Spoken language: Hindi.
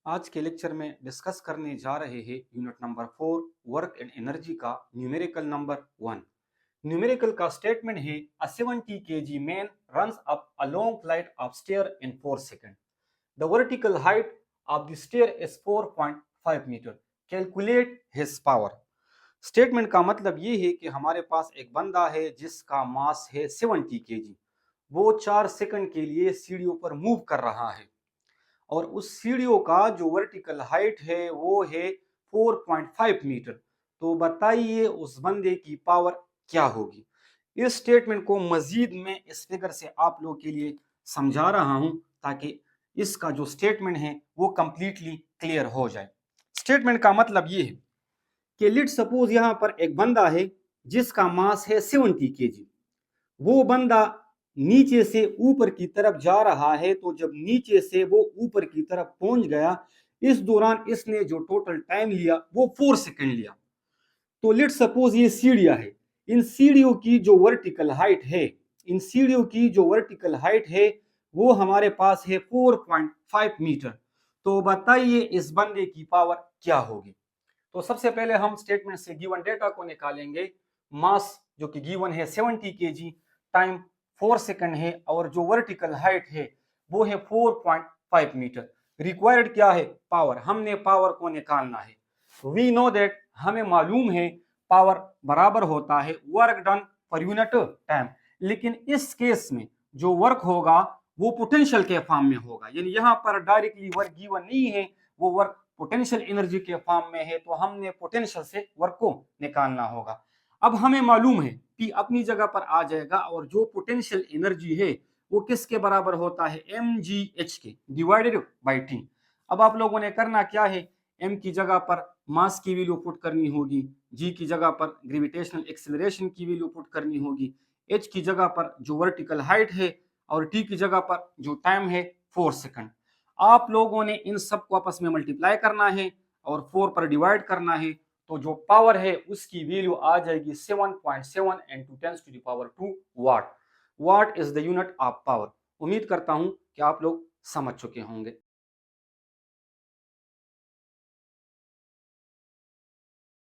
आज के लेक्चर में डिस्कस करने जा रहे हैं unit number 4 work and energy का न्यूमेरिकल नंबर 1। न्यूमेरिकल का स्टेटमेंट है a 70 kg man runs up a long flight of stair in 4 second. The vertical height of the stair is 4.5 metre. Calculate his power. Statement का मतलब ये है कि हमारे पास एक बंदा है जिसका मास है 70 kg। वो 4 सेकंड के लिए सीढ़ियों पर मूव कर रहा है और उस सीढ़ियों का जो वर्टिकल हाइट है वो है 4.5 मीटर। तो बताइए उस बंदे की पावर क्या होगी। इस स्टेटमेंट को मजीद में इस फिगर से आप लोगों के लिए समझा रहा हूं ताकि इसका जो स्टेटमेंट है वो कंप्लीटली क्लियर हो जाए। स्टेटमेंट का मतलब ये है कि लेट सपोज यहां पर एक बंदा है जिसका मास है 70 kg। वो बंदा नीचे से ऊपर की तरफ जा रहा है, तो जब नीचे से वो ऊपर की तरफ पहुंच गया, इस दौरान इसने जो टोटल टाइम लिया वो 4 सेकंड लिया। तो लेट सपोज ये सीढ़ियां है, इन सीढ़ियों की जो वर्टिकल हाइट है, इन सीढ़ियों की जो वर्टिकल हाइट है वो हमारे पास है 4.5 मीटर। तो बताइए इस बंदे की पावर क्या होगी। तो सबसे पहले हम स्टेटमेंट से गिवन डेटा को निकालेंगे। मास जो कि गिवन है 70 kg, टाइम 4 सेकंड है और जो वर्टिकल हाइट है वो है 4.5 मीटर। रिक्वायर्ड क्या है? पावर। हमने पावर को निकालना है। वी नो दैट, हमें मालूम है पावर बराबर होता है work done per unit time. लेकिन इस केस में जो वर्क होगा वो पोटेंशियल के फॉर्म में होगा, यानी यहाँ पर डायरेक्टली वर्क गिवन नहीं है, वो वर्क पोटेंशियल एनर्जी के फॉर्म में है, तो हमने पोटेंशियल से वर्क को निकालना होगा। अब हमें मालूम है P अपनी जगह पर आ जाएगा और जो पोटेंशियल एनर्जी है वो किसके बराबर होता है? mgh के डिवाइडेड बाई T। अब आप लोगों ने करना क्या है, m की जगह पर मास की वैल्यू पुट करनी होगी, g की जगह पर ग्रेविटेशनल एक्सेलरेशन की वैल्यू पुट करनी होगी, h की जगह पर जो वर्टिकल हाइट है और t की जगह पर जो टाइम है 4 सेकंड। आप लोगों ने इन सबको आपस में मल्टीप्लाई करना है और 4 पर डिवाइड करना है, तो जो पावर है उसकी वैल्यू आ जाएगी 7.7 into 10⁻²। Watt. Watt is the unit of power. उम्मीद करता हूं कि आप लोग समझ चुके होंगे।